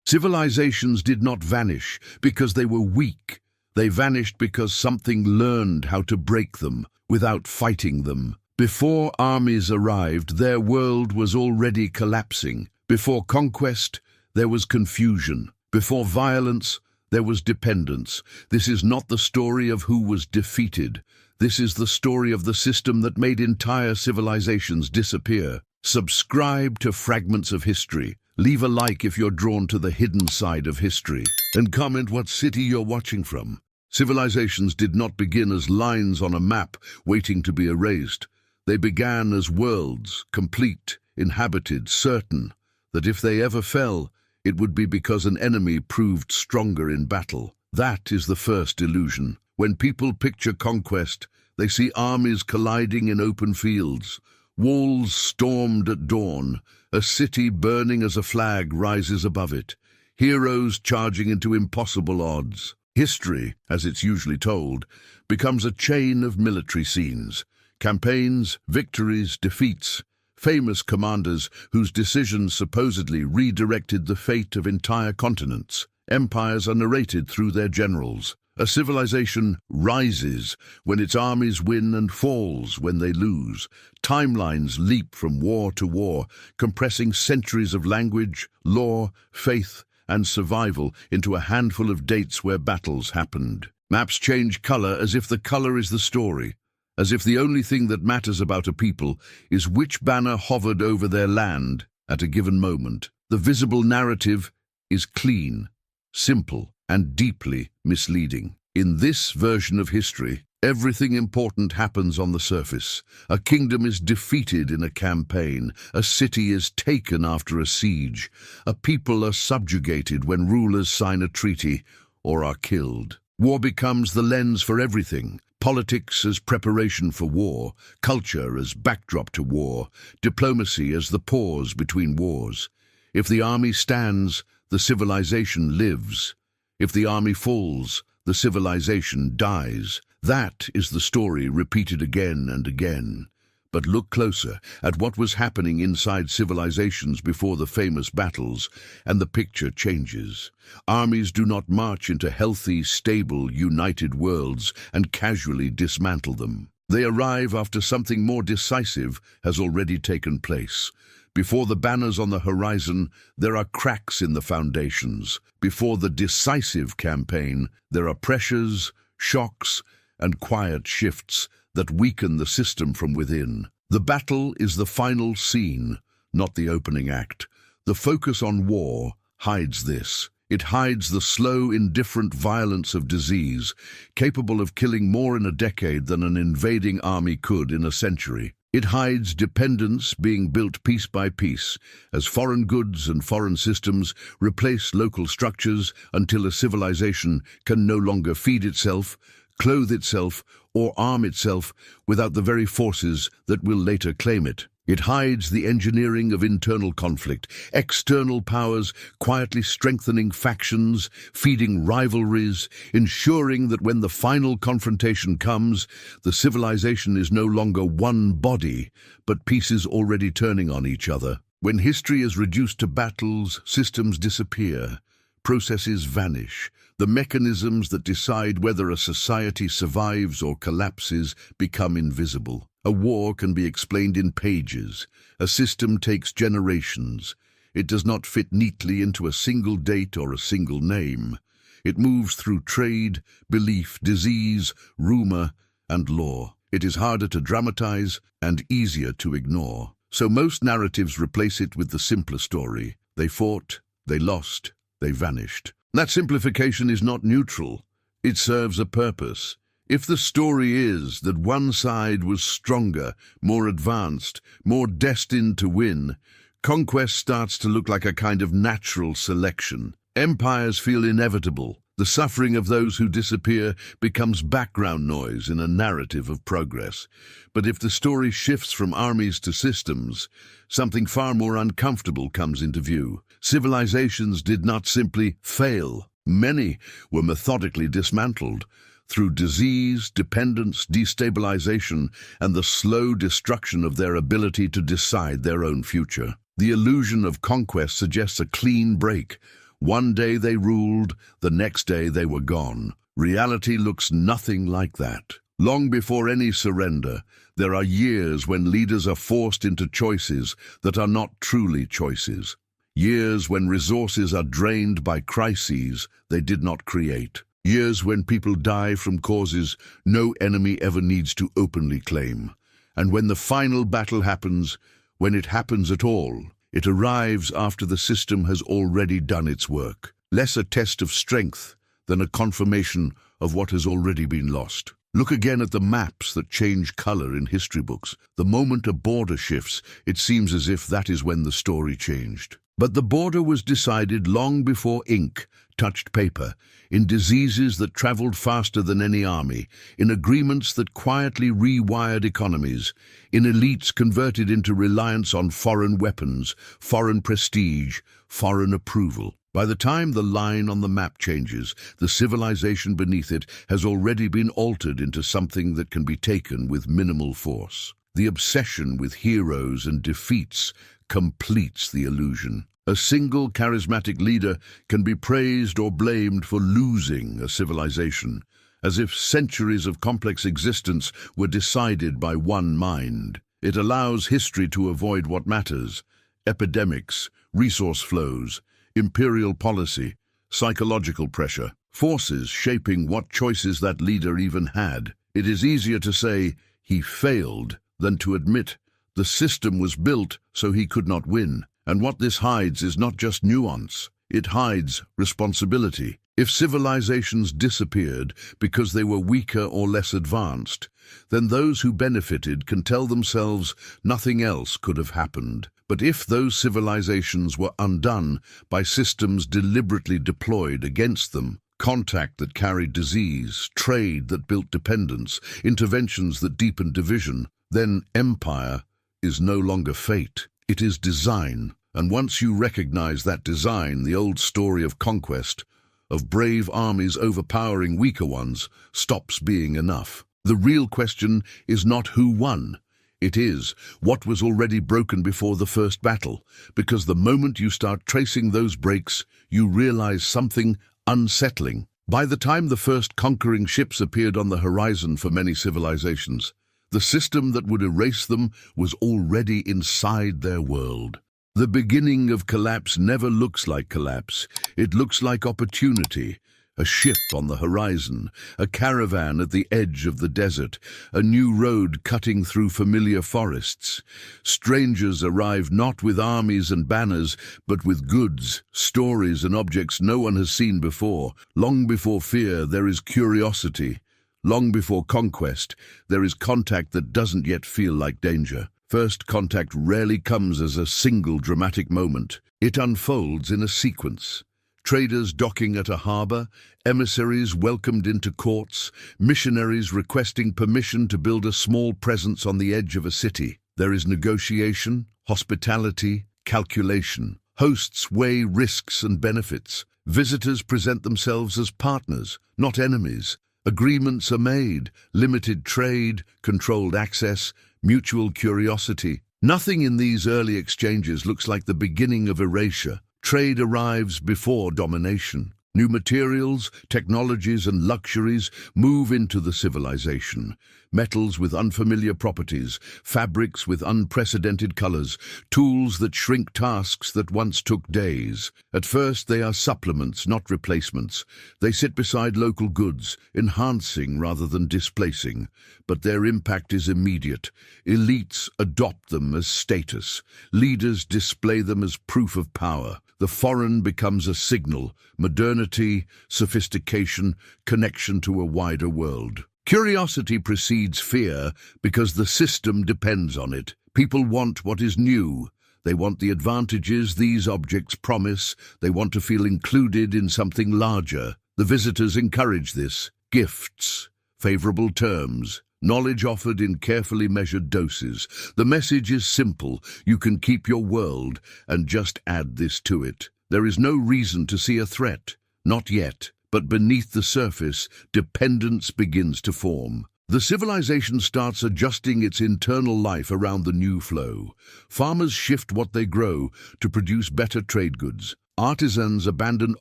Civilizations did not vanish because they were weak. They vanished because something learned how to break them without fighting them. Before armies arrived, their world was already collapsing. Before conquest, there was confusion. Before violence, there was dependence. This is not the story of who was defeated. This is the story of the system that made entire civilizations disappear. Subscribe to Fragments of History. Leave a like if you're drawn to the hidden side of history. And comment what city you're watching from. Civilizations did not begin as lines on a map waiting to be erased. They began as worlds, complete, inhabited, certain that if they ever fell, it would be because an enemy proved stronger in battle. That is the first illusion. When people picture conquest, they see armies colliding in open fields, walls stormed at dawn, a city burning as a flag rises above it, heroes charging into impossible odds. History, as it's usually told, becomes a chain of military scenes, campaigns, victories, defeats, famous commanders whose decisions supposedly redirected the fate of entire continents. Empires are narrated through their generals. A civilization rises when its armies win and falls when they lose. Timelines leap from war to war, compressing centuries of language, law, faith, and survival into a handful of dates where battles happened. Maps change color as if the color is the story, as if the only thing that matters about a people is which banner hovered over their land at a given moment. The visible narrative is clean, simple, and deeply misleading. In this version of history, everything important happens on the surface. A kingdom is defeated in a campaign. A city is taken after a siege. A people are subjugated when rulers sign a treaty or are killed. War becomes the lens for everything. Politics as preparation for war, culture as backdrop to war, diplomacy as the pause between wars. If the army stands, the civilization lives. If the army falls, the civilization dies. That is the story repeated again and again. But look closer at what was happening inside civilizations before the famous battles, and the picture changes. Armies do not march into healthy, stable, united worlds and casually dismantle them. They arrive after something more decisive has already taken place. Before the banners on the horizon, there are cracks in the foundations. Before the decisive campaign, there are pressures, shocks, and quiet shifts that weaken the system from within. The battle is the final scene, not the opening act. The focus on war hides this. It hides the slow, indifferent violence of disease, capable of killing more in a decade than an invading army could in a century. It hides dependence being built piece by piece, as foreign goods and foreign systems replace local structures until a civilization can no longer feed itself, clothe itself, or arm itself without the very forces that will later claim it. It hides the engineering of internal conflict, external powers quietly strengthening factions, feeding rivalries, ensuring that when the final confrontation comes, the civilization is no longer one body, but pieces already turning on each other. When history is reduced to battles, systems disappear, processes vanish. The mechanisms that decide whether a society survives or collapses become invisible. A war can be explained in pages. A system takes generations. It does not fit neatly into a single date or a single name. It moves through trade, belief, disease, rumor, and law. It is harder to dramatize and easier to ignore. So most narratives replace it with the simpler story. They fought, they lost, they vanished. That simplification is not neutral. It serves a purpose. If the story is that one side was stronger, more advanced, more destined to win, conquest starts to look like a kind of natural selection. Empires feel inevitable. The suffering of those who disappear becomes background noise in a narrative of progress. But if the story shifts from armies to systems, something far more uncomfortable comes into view. Civilizations did not simply fail. Many were methodically dismantled through disease, dependence, destabilization, and the slow destruction of their ability to decide their own future. The illusion of conquest suggests a clean break, One day they ruled, the next day they were gone. Reality looks nothing like that. Long before any surrender, there are years when leaders are forced into choices that are not truly choices. Years when resources are drained by crises they did not create. Years when people die from causes no enemy ever needs to openly claim. And when the final battle happens, when it happens at all, it arrives after the system has already done its work. Less a test of strength than a confirmation of what has already been lost. Look again at the maps that change color in history books. The moment a border shifts, it seems as if that is when the story changed. But the border was decided long before ink touched paper, in diseases that traveled faster than any army, in agreements that quietly rewired economies, in elites converted into reliance on foreign weapons, foreign prestige, foreign approval. By the time the line on the map changes, the civilization beneath it has already been altered into something that can be taken with minimal force. The obsession with heroes and defeats completes the illusion. A single charismatic leader can be praised or blamed for losing a civilization, as if centuries of complex existence were decided by one mind. It allows history to avoid what matters: epidemics, resource flows, imperial policy, psychological pressure, forces shaping what choices that leader even had. It is easier to say he failed than to admit the system was built so he could not win. And what this hides is not just nuance, it hides responsibility. If civilizations disappeared because they were weaker or less advanced, then those who benefited can tell themselves nothing else could have happened. But if those civilizations were undone by systems deliberately deployed against them, contact that carried disease, trade that built dependence, interventions that deepened division, then empire is no longer fate, it is design. And once you recognize that design, the old story of conquest, of brave armies overpowering weaker ones, stops being enough. The real question is not who won. It is what was already broken before the first battle, because the moment you start tracing those breaks, you realize something unsettling. By the time the first conquering ships appeared on the horizon for many civilizations, the system that would erase them was already inside their world. The beginning of collapse never looks like collapse. It looks like opportunity. A ship on the horizon, a caravan at the edge of the desert, a new road cutting through familiar forests. Strangers arrive not with armies and banners, but with goods, stories and objects no one has seen before. Long before fear, there is curiosity. Long before conquest, there is contact that doesn't yet feel like danger. First contact rarely comes as a single dramatic moment. It unfolds in a sequence. Traders docking at a harbor, emissaries welcomed into courts, missionaries requesting permission to build a small presence on the edge of a city. There is negotiation, hospitality, calculation. Hosts weigh risks and benefits. Visitors present themselves as partners, not enemies. Agreements are made: limited trade, controlled access, mutual curiosity. Nothing in these early exchanges looks like the beginning of erasure. Trade arrives before domination. New materials, technologies and luxuries move into the civilization. Metals with unfamiliar properties, fabrics with unprecedented colors, tools that shrink tasks that once took days. At first they are supplements, not replacements. They sit beside local goods, enhancing rather than displacing. But their impact is immediate. Elites adopt them as status. Leaders display them as proof of power. The foreign becomes a signal: modernity, sophistication, connection to a wider world. Curiosity precedes fear because the system depends on it. People want what is new. They want the advantages these objects promise. They want to feel included in something larger. The visitors encourage this. Gifts, favorable terms, knowledge offered in carefully measured doses. The message is simple: you can keep your world and just add this to it. There is no reason to see a threat. Not yet. But beneath the surface, dependence begins to form. The civilization starts adjusting its internal life around the new flow. Farmers shift what they grow to produce better trade goods. Artisans abandon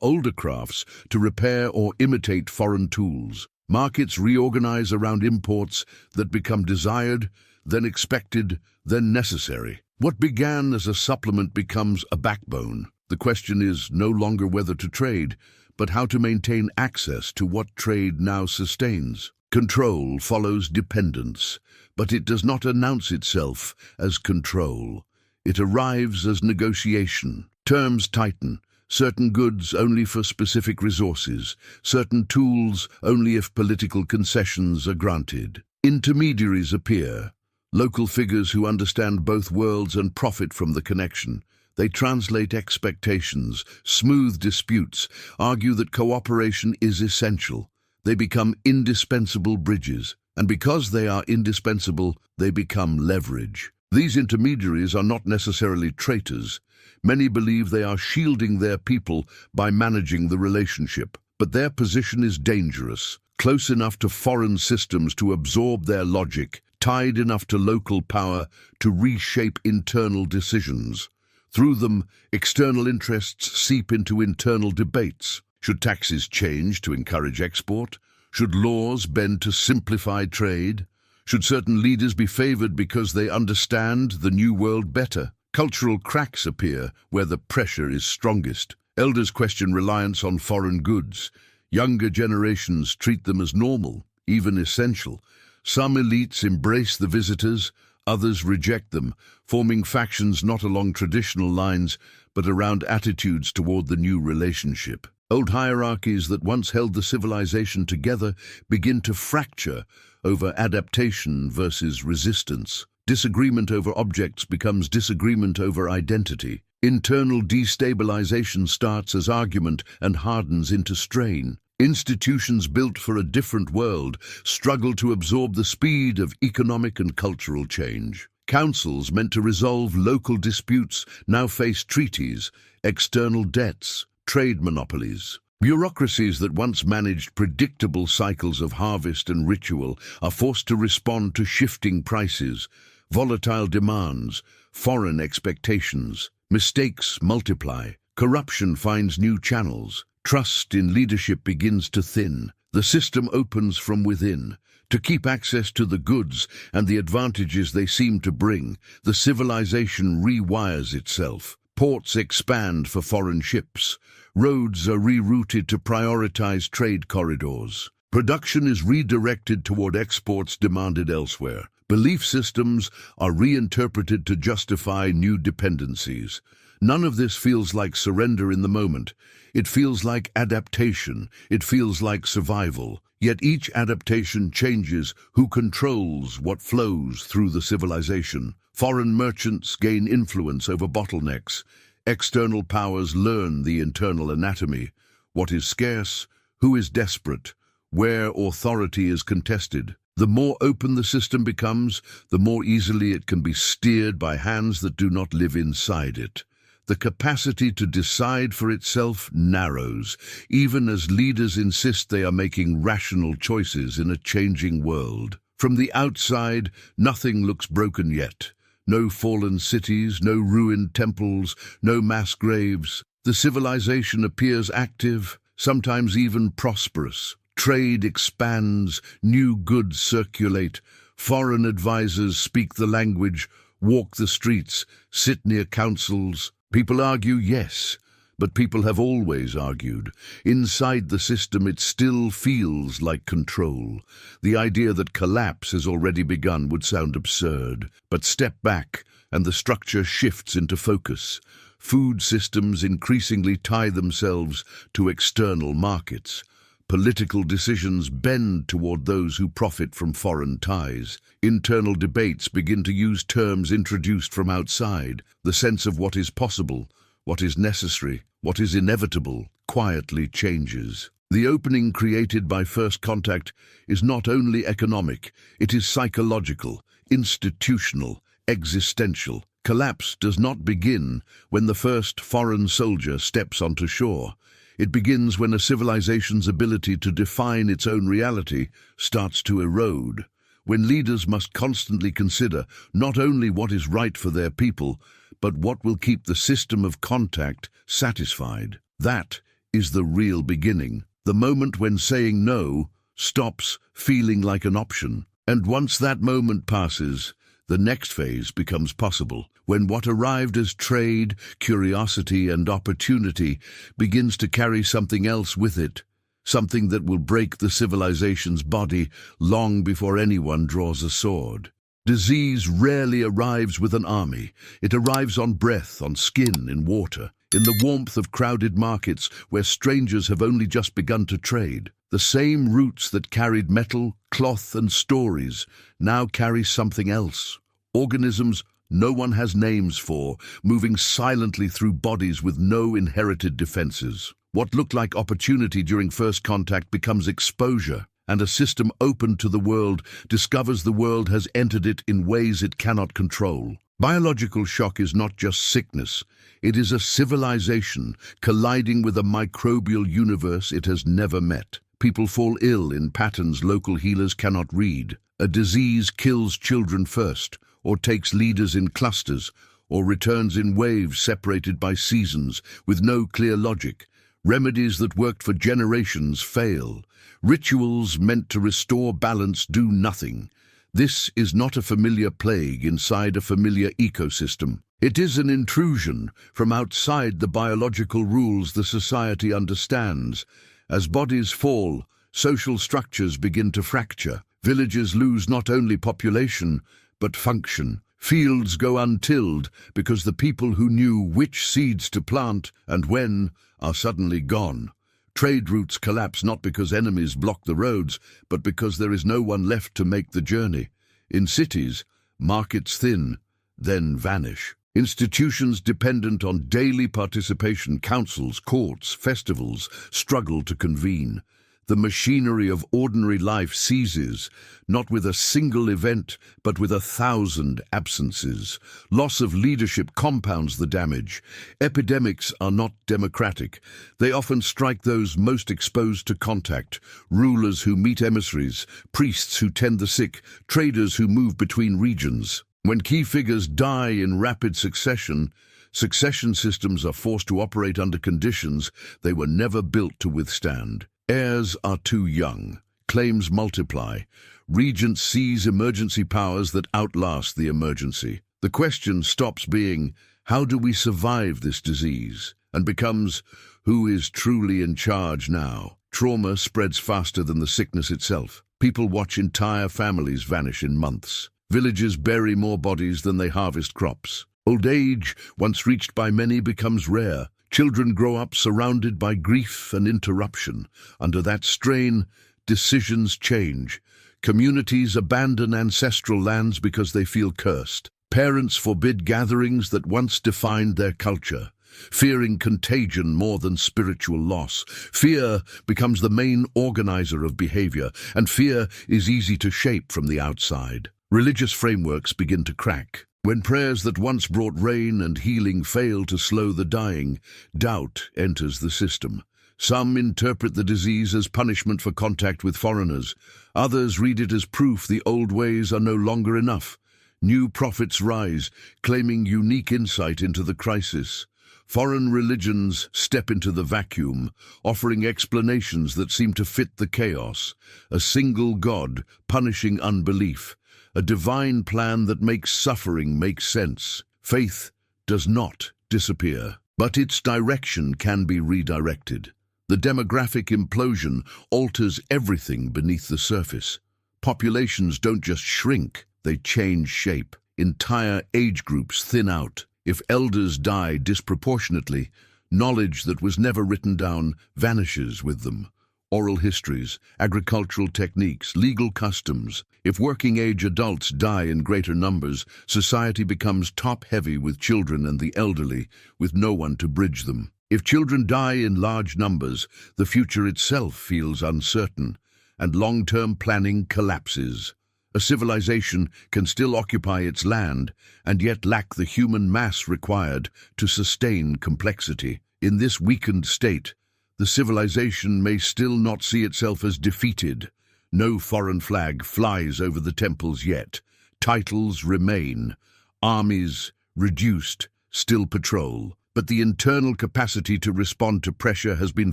older crafts to repair or imitate foreign tools. Markets reorganize around imports that become desired, then expected, then necessary. What began as a supplement becomes a backbone. The question is no longer whether to trade, but how to maintain access to what trade now sustains. Control follows dependence, but it does not announce itself as control. It arrives as negotiation. Terms tighten. Certain goods only for specific resources, certain tools only if political concessions are granted. Intermediaries appear, local figures who understand both worlds and profit from the connection. They translate expectations, smooth disputes, argue that cooperation is essential. They become indispensable bridges, and because they are indispensable, they become leverage. These intermediaries are not necessarily traitors. Many believe they are shielding their people by managing the relationship, but their position is dangerous, close enough to foreign systems to absorb their logic, tied enough to local power to reshape internal decisions. Through them, external interests seep into internal debates. Should taxes change to encourage export? Should laws bend to simplify trade? Should certain leaders be favored because they understand the new world better? Cultural cracks appear where the pressure is strongest. Elders question reliance on foreign goods. Younger generations treat them as normal, even essential. Some elites embrace the visitors, others reject them, forming factions not along traditional lines, but around attitudes toward the new relationship. Old hierarchies that once held the civilization together begin to fracture over adaptation versus resistance. Disagreement over objects becomes disagreement over identity. Internal destabilization starts as argument and hardens into strain. Institutions built for a different world struggle to absorb the speed of economic and cultural change. Councils meant to resolve local disputes now face treaties, external debts, trade monopolies. Bureaucracies that once managed predictable cycles of harvest and ritual are forced to respond to shifting prices, volatile demands, foreign expectations. Mistakes multiply. Corruption finds new channels. Trust in leadership begins to thin. The system opens from within. To keep access to the goods and the advantages they seem to bring, the civilization rewires itself. Ports expand for foreign ships. Roads are rerouted to prioritize trade corridors. Production is redirected toward exports demanded elsewhere. Belief systems are reinterpreted to justify new dependencies. None of this feels like surrender in the moment. It feels like adaptation. It feels like survival. Yet each adaptation changes who controls what flows through the civilization. Foreign merchants gain influence over bottlenecks. External powers learn the internal anatomy. What is scarce, who is desperate, where authority is contested. The more open the system becomes, the more easily it can be steered by hands that do not live inside it. The capacity to decide for itself narrows, even as leaders insist they are making rational choices in a changing world. From the outside, nothing looks broken yet. No fallen cities, no ruined temples, no mass graves. The civilization appears active, sometimes even prosperous. Trade expands, new goods circulate, foreign advisors speak the language, walk the streets, sit near councils. People argue, yes, but people have always argued. Inside the system it still feels like control. The idea that collapse has already begun would sound absurd. But step back, and the structure shifts into focus. Food systems increasingly tie themselves to external markets. Political decisions bend toward those who profit from foreign ties. Internal debates begin to use terms introduced from outside. The sense of what is possible, what is necessary, what is inevitable, quietly changes. The opening created by first contact is not only economic, it is psychological, institutional, existential. Collapse does not begin when the first foreign soldier steps onto shore. It begins when a civilization's ability to define its own reality starts to erode, when leaders must constantly consider not only what is right for their people, but what will keep the system of contact satisfied. That is the real beginning, the moment when saying no stops feeling like an option. And once that moment passes, the next phase becomes possible, when what arrived as trade, curiosity, and opportunity begins to carry something else with it, something that will break the civilization's body long before anyone draws a sword. Disease rarely arrives with an army. It arrives on breath, on skin, in water, in the warmth of crowded markets where strangers have only just begun to trade. The same roots that carried metal, cloth, and stories now carry something else. Organisms no one has names for, moving silently through bodies with no inherited defenses. What looked like opportunity during first contact becomes exposure, and a system open to the world discovers the world has entered it in ways it cannot control. Biological shock is not just sickness. It is a civilization colliding with a microbial universe it has never met. People fall ill in patterns local healers cannot read. A disease kills children first, or takes leaders in clusters, or returns in waves separated by seasons with no clear logic. Remedies that worked for generations fail. Rituals meant to restore balance do nothing. This is not a familiar plague inside a familiar ecosystem. It is an intrusion from outside the biological rules the society understands. As bodies fall, social structures begin to fracture. Villages lose not only population, but function. Fields go untilled because the people who knew which seeds to plant and when are suddenly gone. Trade routes collapse not because enemies block the roads, but because there is no one left to make the journey. In cities, markets thin, then vanish. Institutions dependent on daily participation, councils, courts, festivals, struggle to convene. The machinery of ordinary life ceases, not with a single event, but with 1,000 absences. Loss of leadership compounds the damage. Epidemics are not democratic. They often strike those most exposed to contact: rulers who meet emissaries, priests who tend the sick, traders who move between regions. When key figures die in rapid succession systems are forced to operate under conditions they were never built to withstand. Heirs are too young. Claims multiply. Regents seize emergency powers that outlast the emergency. The question stops being, how do we survive this disease? And becomes, who is truly in charge now? Trauma spreads faster than the sickness itself. People watch entire families vanish in months. Villages bury more bodies than they harvest crops. Old age, once reached by many, becomes rare. Children grow up surrounded by grief and interruption. Under that strain, decisions change. Communities abandon ancestral lands because they feel cursed. Parents forbid gatherings that once defined their culture, fearing contagion more than spiritual loss. Fear becomes the main organizer of behavior, and fear is easy to shape from the outside. Religious frameworks begin to crack. When prayers that once brought rain and healing fail to slow the dying, doubt enters the system. Some interpret the disease as punishment for contact with foreigners. Others read it as proof the old ways are no longer enough. New prophets rise, claiming unique insight into the crisis. Foreign religions step into the vacuum, offering explanations that seem to fit the chaos. A single God punishing unbelief. A divine plan that makes suffering make sense. Faith does not disappear, but its direction can be redirected. The demographic implosion alters everything beneath the surface. Populations don't just shrink, they change shape. Entire age groups thin out. If elders die disproportionately, knowledge that was never written down vanishes with them. Oral histories, agricultural techniques, legal customs. If working-age adults die in greater numbers, society becomes top-heavy with children and the elderly, with no one to bridge them. If children die in large numbers, the future itself feels uncertain, and long-term planning collapses. A civilization can still occupy its land, and yet lack the human mass required to sustain complexity. In this weakened state, the civilization may still not see itself as defeated. No foreign flag flies over the temples yet. Titles remain. Armies reduced. still patrol, but the internal capacity to respond to pressure has been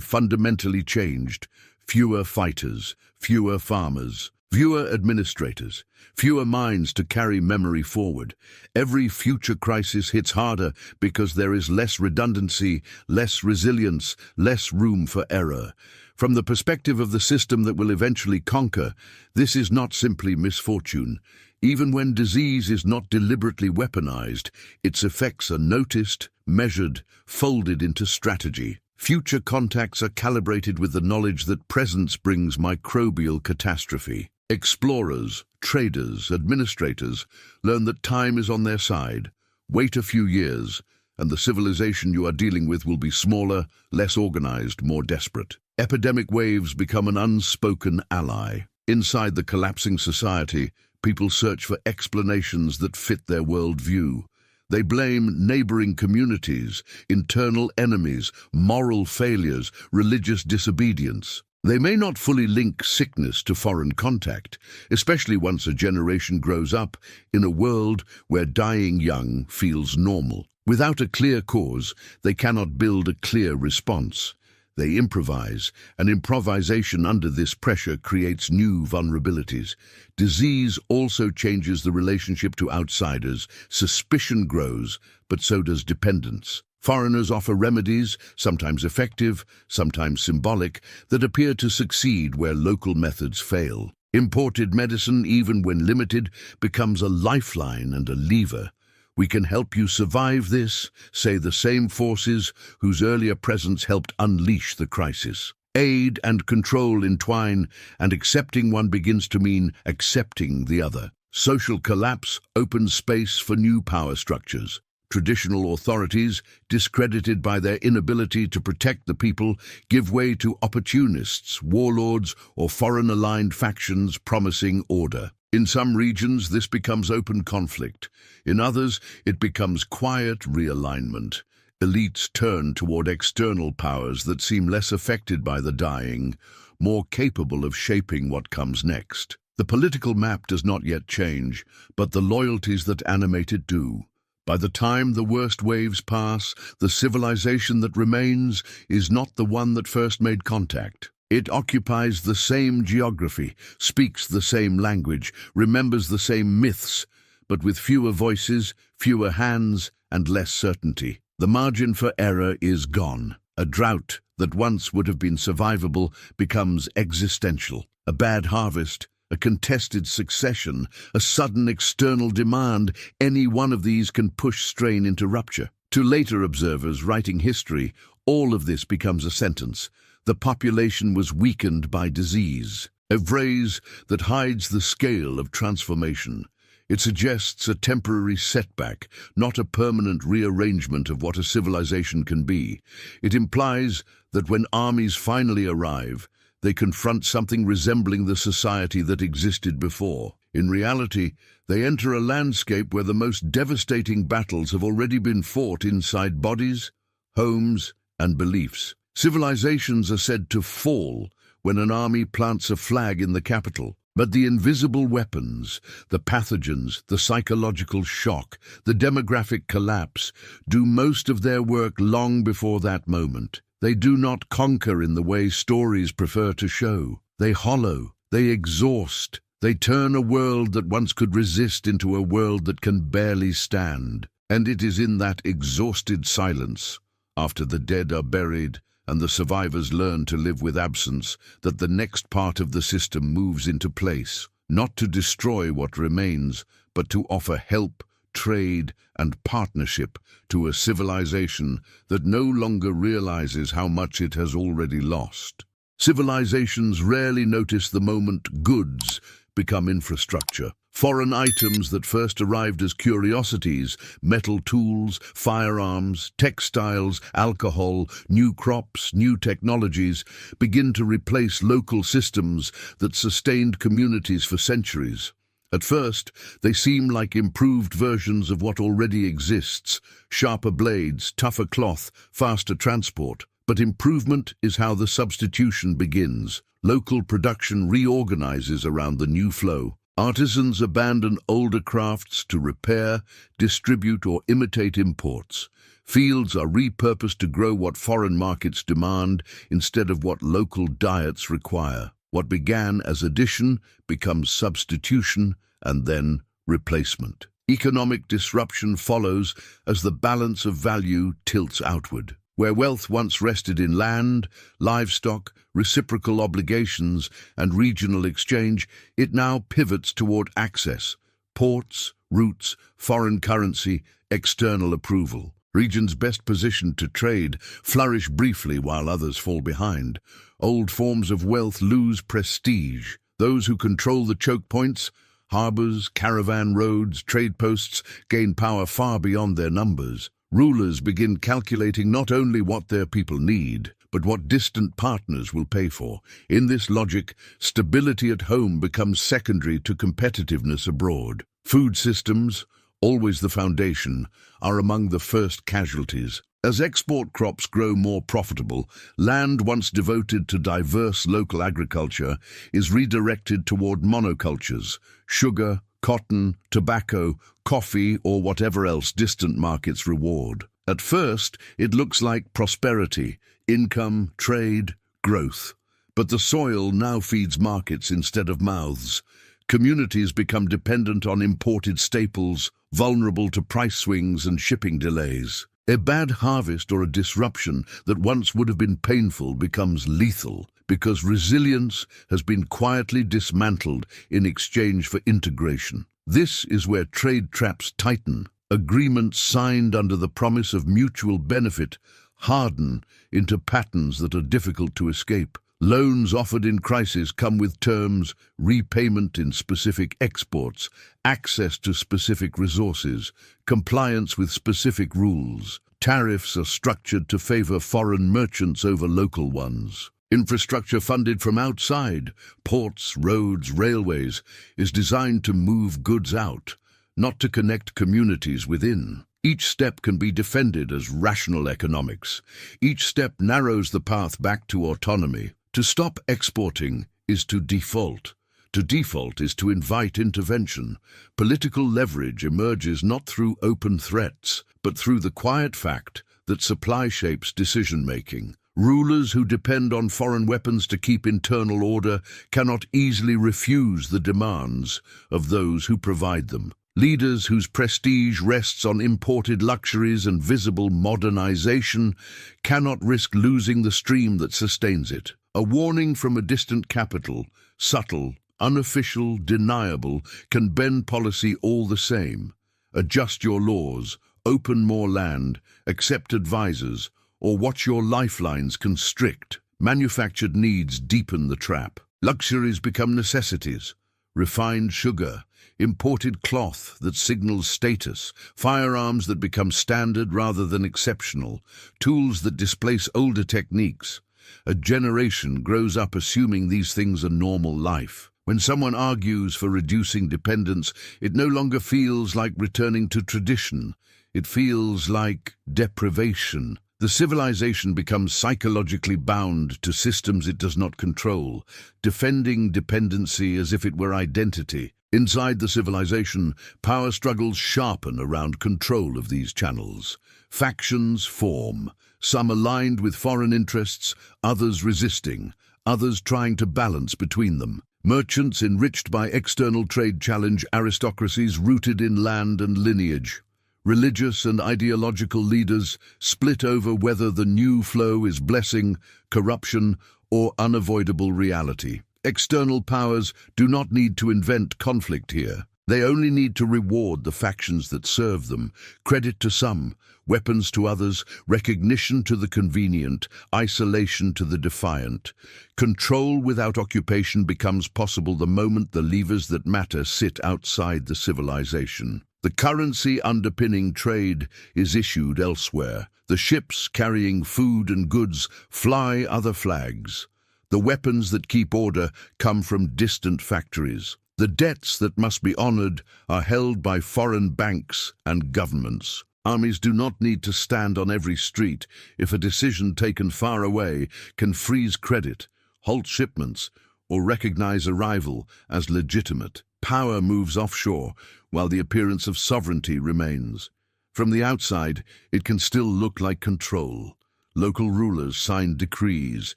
fundamentally changed. Fewer fighters, fewer farmers, fewer administrators, fewer minds to carry memory forward. Every future crisis hits harder because there is less redundancy, less resilience, less room for error. From the perspective of the system that will eventually conquer, this is not simply misfortune. Even when disease is not deliberately weaponized, its effects are noticed, measured, folded into strategy. Future contacts are calibrated with the knowledge that presence brings microbial catastrophe. Explorers, traders, administrators learn that time is on their side. Wait a few years, and the civilization you are dealing with will be smaller, less organized, more desperate. Epidemic waves become an unspoken ally. Inside the collapsing society, people search for explanations that fit their worldview. They blame neighboring communities, internal enemies, moral failures, religious disobedience. They may not fully link sickness to foreign contact, especially once a generation grows up in a world where dying young feels normal. Without a clear cause, they cannot build a clear response. They improvise, and improvisation under this pressure creates new vulnerabilities. Disease also changes the relationship to outsiders. Suspicion grows, but so does dependence. Foreigners offer remedies, sometimes effective, sometimes symbolic, that appear to succeed where local methods fail. Imported medicine, even when limited, becomes a lifeline and a lever. We can help you survive this, say the same forces whose earlier presence helped unleash the crisis. Aid and control entwine, and accepting one begins to mean accepting the other. Social collapse opens space for new power structures. Traditional authorities, discredited by their inability to protect the people, give way to opportunists, warlords, or foreign-aligned factions promising order. In some regions, this becomes open conflict. In others, it becomes quiet realignment. Elites turn toward external powers that seem less affected by the dying, more capable of shaping what comes next. The political map does not yet change, but the loyalties that animate it do. By the time the worst waves pass, the civilization that remains is not the one that first made contact. It occupies the same geography, speaks the same language, remembers the same myths, but with fewer voices, fewer hands, and less certainty. The margin for error is gone. A drought that once would have been survivable becomes existential. A bad harvest, a contested succession, a sudden external demand, any one of these can push strain into rupture. To later observers writing history, all of this becomes a sentence. The population was weakened by disease, a phrase that hides the scale of transformation. It suggests a temporary setback, not a permanent rearrangement of what a civilization can be. It implies that when armies finally arrive, they confront something resembling the society that existed before. In reality, they enter a landscape where the most devastating battles have already been fought inside bodies, homes, and beliefs. Civilizations are said to fall when an army plants a flag in the capital. But the invisible weapons, the pathogens, the psychological shock, the demographic collapse, do most of their work long before that moment. They do not conquer in the way stories prefer to show. They hollow, they exhaust, they turn a world that once could resist into a world that can barely stand. And it is in that exhausted silence, after the dead are buried, and the survivors learn to live with absence, that the next part of the system moves into place, not to destroy what remains, but to offer help, trade, and partnership to a civilization that no longer realizes how much it has already lost. Civilizations rarely notice the moment goods become infrastructure. Foreign items that first arrived as curiosities, metal tools, firearms, textiles, alcohol, new crops, new technologies, begin to replace local systems that sustained communities for centuries. At first, they seem like improved versions of what already exists: sharper blades, tougher cloth, faster transport. But improvement is how the substitution begins. Local production reorganizes around the new flow. Artisans abandon older crafts to repair, distribute, or imitate imports. Fields are repurposed to grow what foreign markets demand instead of what local diets require. What began as addition becomes substitution and then replacement. Economic disruption follows as the balance of value tilts outward. Where wealth once rested in land, livestock, reciprocal obligations, and regional exchange, it now pivots toward access, ports, routes, foreign currency, external approval. Regions best positioned to trade flourish briefly while others fall behind. Old forms of wealth lose prestige. Those who control the choke points, harbors, caravan roads, trade posts, gain power far beyond their numbers. Rulers begin calculating not only what their people need, but what distant partners will pay for. In this logic, stability at home becomes secondary to competitiveness abroad. Food systems, always the foundation, are among the first casualties. As export crops grow more profitable, land once devoted to diverse local agriculture is redirected toward monocultures, sugar, cotton, tobacco, coffee, or whatever else distant markets reward. At first, it looks like prosperity, income, trade, growth. But the soil now feeds markets instead of mouths. Communities become dependent on imported staples, vulnerable to price swings and shipping delays. A bad harvest or a disruption that once would have been painful becomes lethal because resilience has been quietly dismantled in exchange for integration. This is where trade traps tighten. Agreements signed under the promise of mutual benefit harden into patterns that are difficult to escape. Loans offered in crisis come with terms, repayment in specific exports, access to specific resources, compliance with specific rules. Tariffs are structured to favor foreign merchants over local ones. Infrastructure funded from outside, ports, roads, railways, is designed to move goods out, not to connect communities within. Each step can be defended as rational economics. Each step narrows the path back to autonomy. To stop exporting is to default. To default is to invite intervention. Political leverage emerges not through open threats, but through the quiet fact that supply shapes decision-making. Rulers who depend on foreign weapons to keep internal order cannot easily refuse the demands of those who provide them. Leaders whose prestige rests on imported luxuries and visible modernization cannot risk losing the stream that sustains it. A warning from a distant capital, subtle, unofficial, deniable, can bend policy all the same. Adjust your laws, open more land, accept advisors, or watch your lifelines constrict. Manufactured needs deepen the trap. Luxuries become necessities. Refined sugar, imported cloth that signals status, firearms that become standard rather than exceptional, tools that displace older techniques. A generation grows up assuming these things are normal life. When someone argues for reducing dependence, it no longer feels like returning to tradition. It feels like deprivation. The civilization becomes psychologically bound to systems it does not control, defending dependency as if it were identity. Inside the civilization, power struggles sharpen around control of these channels. Factions form, some aligned with foreign interests, others resisting, others trying to balance between them. Merchants enriched by external trade challenge aristocracies rooted in land and lineage. Religious and ideological leaders split over whether the new flow is blessing, corruption, or unavoidable reality. External powers do not need to invent conflict here. They only need to reward the factions that serve them. Credit to some, weapons to others, recognition to the convenient, isolation to the defiant. Control without occupation becomes possible the moment the levers that matter sit outside the civilization. The currency underpinning trade is issued elsewhere. The ships carrying food and goods fly other flags. The weapons that keep order come from distant factories. The debts that must be honored are held by foreign banks and governments. Armies do not need to stand on every street if a decision taken far away can freeze credit, halt shipments, or recognize a rival as legitimate. power moves offshore, while the appearance of sovereignty remains. From the outside, it can still look like control. Local rulers sign decrees,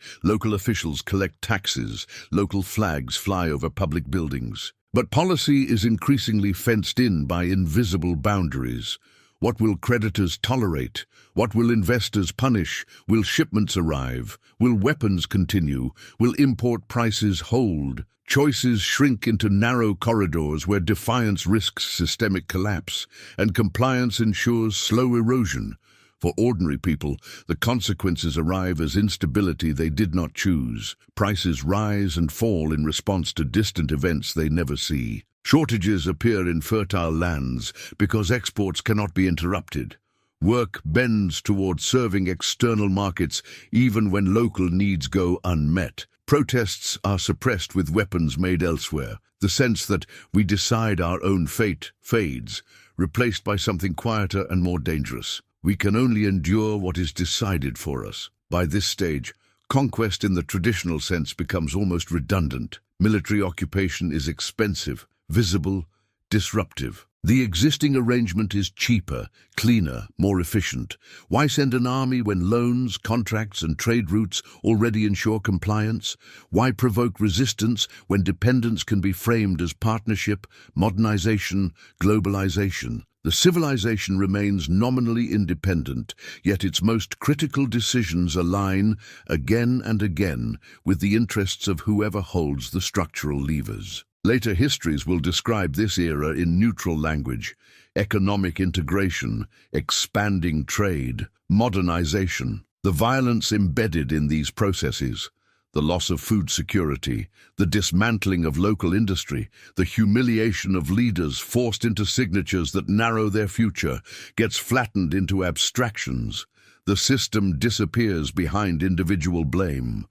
local officials collect taxes, local flags fly over public buildings. But policy is increasingly fenced in by invisible boundaries. What will creditors tolerate? What will investors punish? Will shipments arrive? Will weapons continue? Will import prices hold? Choices shrink into narrow corridors where defiance risks systemic collapse, and compliance ensures slow erosion. For ordinary people, the consequences arrive as instability they did not choose. Prices rise and fall in response to distant events they never see. Shortages appear in fertile lands because exports cannot be interrupted. Work bends toward serving external markets even when local needs go unmet. Protests are suppressed with weapons made elsewhere. The sense that we decide our own fate fades, replaced by something quieter and more dangerous. We can only endure what is decided for us. By this stage, conquest in the traditional sense becomes almost redundant. Military occupation is expensive, visible, disruptive. The existing arrangement is cheaper, cleaner, more efficient. Why send an army when loans, contracts, and trade routes already ensure compliance? Why provoke resistance when dependence can be framed as partnership, modernization, globalization? The civilization remains nominally independent, yet its most critical decisions align, again and again, with the interests of whoever holds the structural levers. Later histories will describe this era in neutral language: economic integration, expanding trade, modernization. The violence embedded in these processes, the loss of food security, the dismantling of local industry, the humiliation of leaders forced into signatures that narrow their future, gets flattened into abstractions. The system disappears behind individual blame.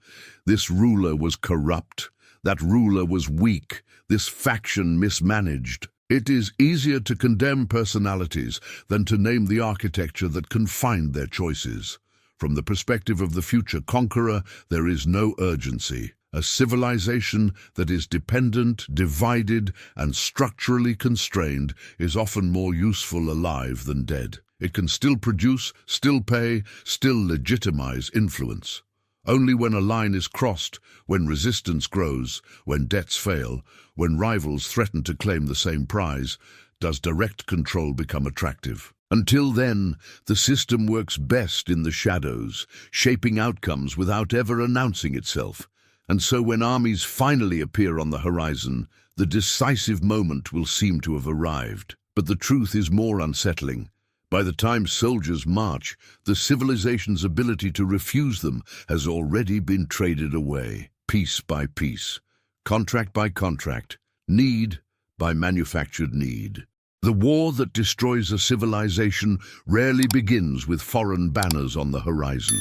This ruler was corrupt. That ruler was weak. This faction mismanaged. It is easier to condemn personalities than to name the architecture that confined their choices. From the perspective of the future conqueror, there is no urgency. A civilization that is dependent, divided, and structurally constrained is often more useful alive than dead. It can still produce, still pay, still legitimize influence. Only when a line is crossed, when resistance grows, when debts fail, when rivals threaten to claim the same prize, does direct control become attractive. Until then, the system works best in the shadows, shaping outcomes without ever announcing itself. And so when armies finally appear on the horizon, the decisive moment will seem to have arrived. But the truth is more unsettling. By the time soldiers march, the civilization's ability to refuse them has already been traded away, piece by piece, contract by contract, need by manufactured need. The war that destroys a civilization rarely begins with foreign banners on the horizon.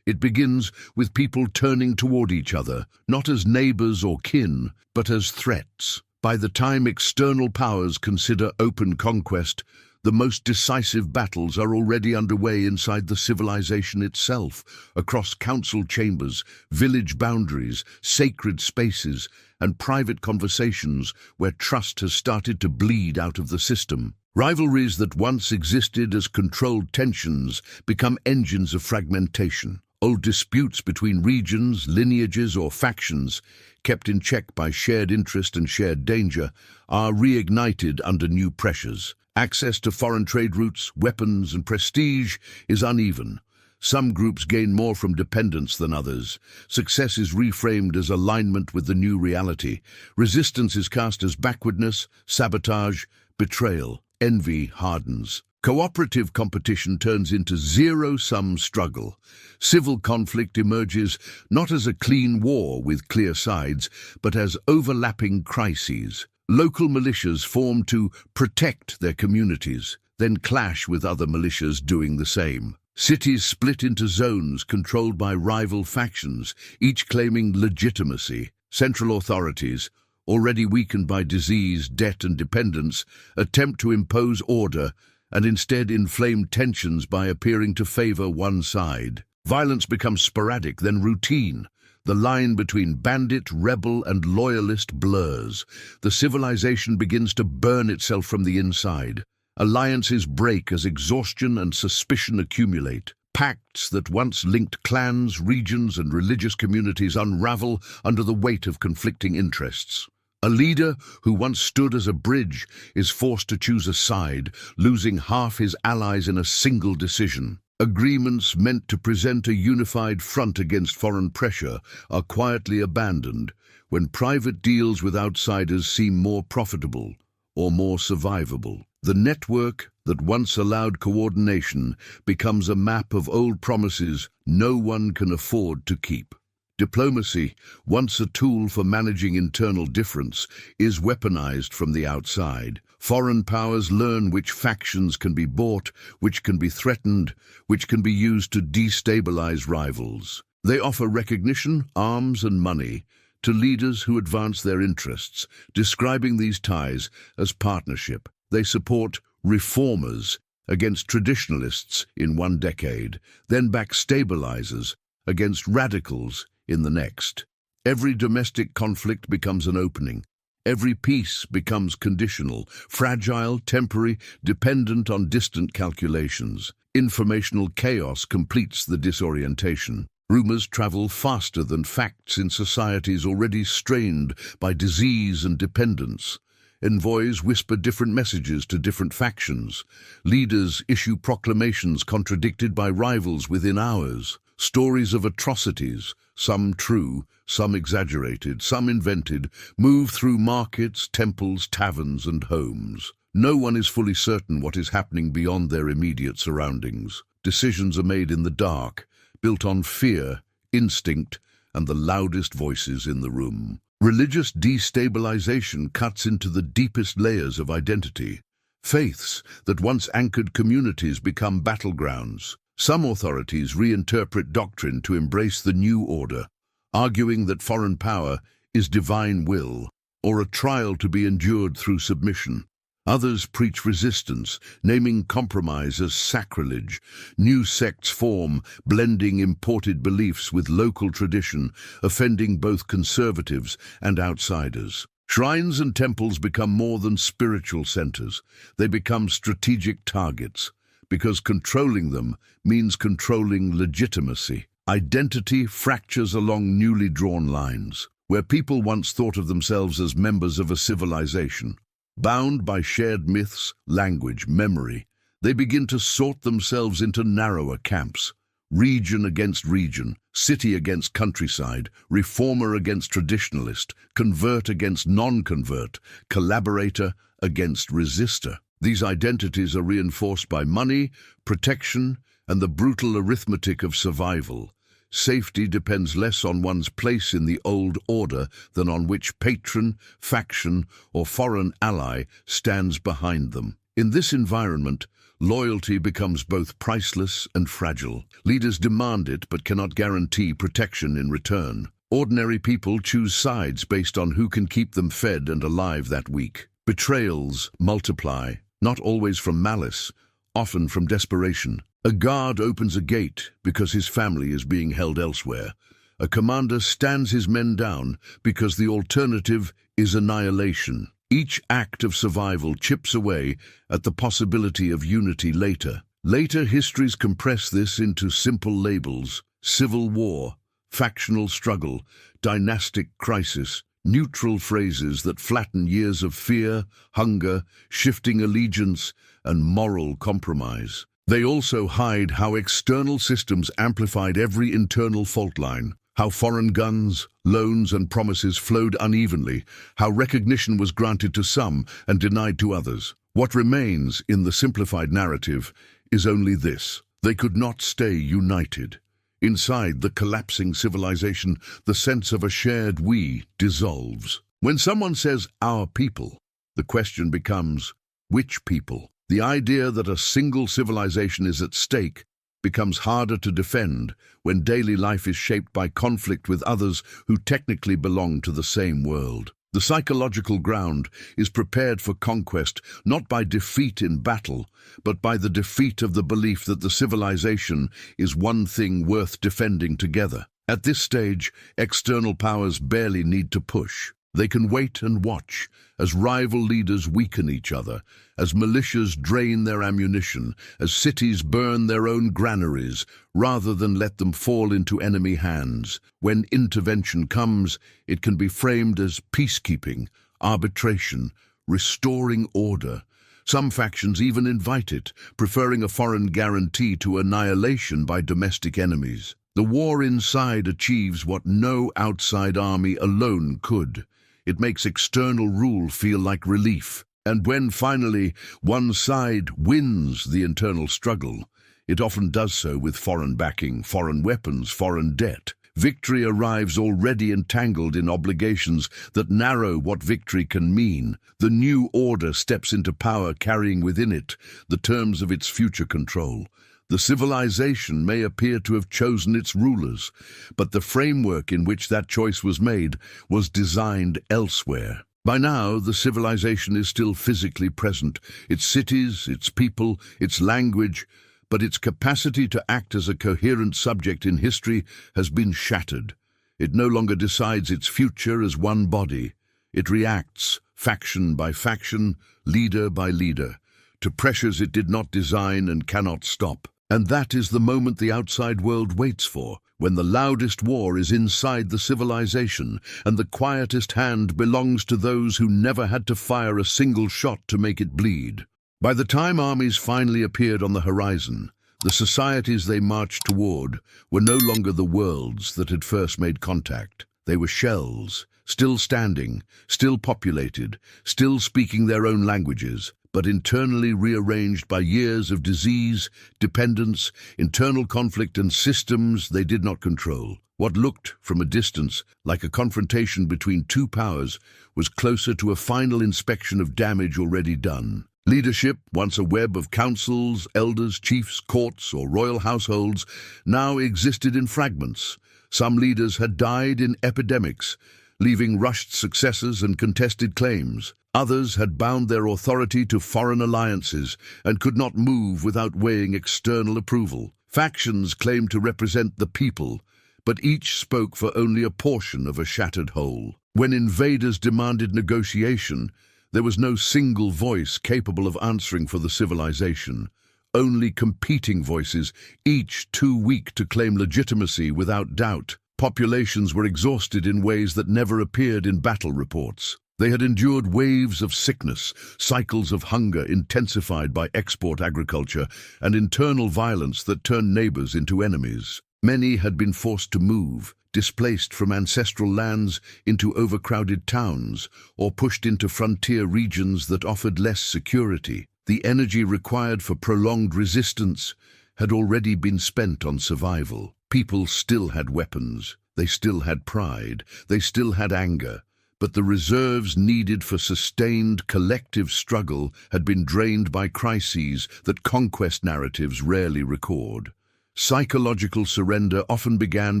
It begins with people turning toward each other, not as neighbors or kin, but as threats. By the time external powers consider open conquest, the most decisive battles are already underway inside the civilization itself, across council chambers, village boundaries, sacred spaces, and private conversations where trust has started to bleed out of the system. Rivalries that once existed as controlled tensions become engines of fragmentation. Old disputes between regions, lineages, or factions, kept in check by shared interest and shared danger, are reignited under new pressures. Access to foreign trade routes, weapons, and prestige is uneven. Some groups gain more from dependence than others. Success is reframed as alignment with the new reality. Resistance is cast as backwardness, sabotage, betrayal. Envy hardens. Cooperative competition turns into zero-sum struggle. Civil conflict emerges not as a clean war with clear sides, but as overlapping crises. Local militias form to protect their communities, then clash with other militias doing the same. Cities split into zones controlled by rival factions, each claiming legitimacy. Central authorities, already weakened by disease, debt, and dependence, attempt to impose order and instead inflame tensions by appearing to favor one side. Violence becomes sporadic, then routine. The line between bandit, rebel, and loyalist blurs. The civilization begins to burn itself from the inside. Alliances break as exhaustion and suspicion accumulate. Pacts that once linked clans, regions, and religious communities unravel under the weight of conflicting interests. A leader who once stood as a bridge is forced to choose a side, losing half his allies in a single decision. Agreements meant to present a unified front against foreign pressure are quietly abandoned when private deals with outsiders seem more profitable or more survivable. The network that once allowed coordination becomes a map of old promises no one can afford to keep. Diplomacy, once a tool for managing internal difference, is weaponized from the outside. Foreign powers learn which factions can be bought, which can be threatened, which can be used to destabilize rivals. They offer recognition, arms, and money to leaders who advance their interests, describing these ties as partnership. They support reformers against traditionalists in one decade, then back stabilizers against radicals in the next. Every domestic conflict becomes an opening. Every peace becomes conditional, fragile, temporary, dependent on distant calculations. Informational chaos completes the disorientation. Rumors travel faster than facts in societies already strained by disease and dependence. Envoys whisper different messages to different factions. Leaders issue proclamations contradicted by rivals within hours. Stories of atrocities, some true, some exaggerated, some invented, move through markets, temples, taverns, and homes. No one is fully certain what is happening beyond their immediate surroundings. Decisions are made in the dark, built on fear, instinct, and the loudest voices in the room. Religious destabilization cuts into the deepest layers of identity. Faiths that once anchored communities become battlegrounds. Some authorities reinterpret doctrine to embrace the new order, arguing that foreign power is divine will, or a trial to be endured through submission. Others preach resistance, naming compromise as sacrilege. New sects form, blending imported beliefs with local tradition, offending both conservatives and outsiders. Shrines and temples become more than spiritual centers. They become strategic targets, because controlling them means controlling legitimacy. Identity fractures along newly drawn lines, where people once thought of themselves as members of a civilization. Bound by shared myths, language, memory, they begin to sort themselves into narrower camps. Region against region, city against countryside, reformer against traditionalist, convert against non-convert, collaborator against resistor. These identities are reinforced by money, protection, and the brutal arithmetic of survival. Safety depends less on one's place in the old order than on which patron, faction, or foreign ally stands behind them. In this environment, loyalty becomes both priceless and fragile. Leaders demand it but cannot guarantee protection in return. Ordinary people choose sides based on who can keep them fed and alive that week. Betrayals multiply, not always from malice, often from desperation. A guard opens a gate because his family is being held elsewhere. A commander stands his men down because the alternative is annihilation. Each act of survival chips away at the possibility of unity later. Later histories compress this into simple labels: civil war, factional struggle, dynastic crisis, neutral phrases that flatten years of fear, hunger, shifting allegiance, and moral compromise. They also hide how external systems amplified every internal fault line, how foreign guns, loans, and promises flowed unevenly, how recognition was granted to some and denied to others. What remains in the simplified narrative is only this: they could not stay united. Inside the collapsing civilization, the sense of a shared we dissolves. When someone says "our people," the question becomes, which people? The idea that a single civilization is at stake becomes harder to defend when daily life is shaped by conflict with others who technically belong to the same world. The psychological ground is prepared for conquest not by defeat in battle, but by the defeat of the belief that the civilization is one thing worth defending together. At this stage, external powers barely need to push. They can wait and watch as rival leaders weaken each other, as militias drain their ammunition, as cities burn their own granaries, rather than let them fall into enemy hands. When intervention comes, it can be framed as peacekeeping, arbitration, restoring order. Some factions even invite it, preferring a foreign guarantee to annihilation by domestic enemies. The war inside achieves what no outside army alone could. It makes external rule feel like relief. And when finally one side wins the internal struggle, it often does so with foreign backing, foreign weapons, foreign debt. Victory arrives already entangled in obligations that narrow what victory can mean. The new order steps into power, carrying within it the terms of its future control. The civilization may appear to have chosen its rulers, but the framework in which that choice was made was designed elsewhere. By now, the civilization is still physically present, its cities, its people, its language, but its capacity to act as a coherent subject in history has been shattered. It no longer decides its future as one body. It reacts, faction by faction, leader by leader, to pressures it did not design and cannot stop. And that is the moment the outside world waits for, when the loudest war is inside the civilization, and the quietest hand belongs to those who never had to fire a single shot to make it bleed. By the time armies finally appeared on the horizon, the societies they marched toward were no longer the worlds that had first made contact. They were shells, still standing, still populated, still speaking their own languages, but internally rearranged by years of disease, dependence, internal conflict, and systems they did not control. What looked, from a distance, like a confrontation between two powers was closer to a final inspection of damage already done. Leadership, once a web of councils, elders, chiefs, courts, or royal households, now existed in fragments. Some leaders had died in epidemics, leaving rushed successors and contested claims. Others had bound their authority to foreign alliances and could not move without weighing external approval. Factions claimed to represent the people, but each spoke for only a portion of a shattered whole. When invaders demanded negotiation, there was no single voice capable of answering for the civilization. Only competing voices, each too weak to claim legitimacy without doubt. Populations were exhausted in ways that never appeared in battle reports. They had endured waves of sickness, cycles of hunger intensified by export agriculture, and internal violence that turned neighbors into enemies. Many had been forced to move, displaced from ancestral lands into overcrowded towns, or pushed into frontier regions that offered less security. The energy required for prolonged resistance had already been spent on survival. People still had weapons, they still had pride, they still had anger, but the reserves needed for sustained collective struggle had been drained by crises that conquest narratives rarely record. Psychological surrender often began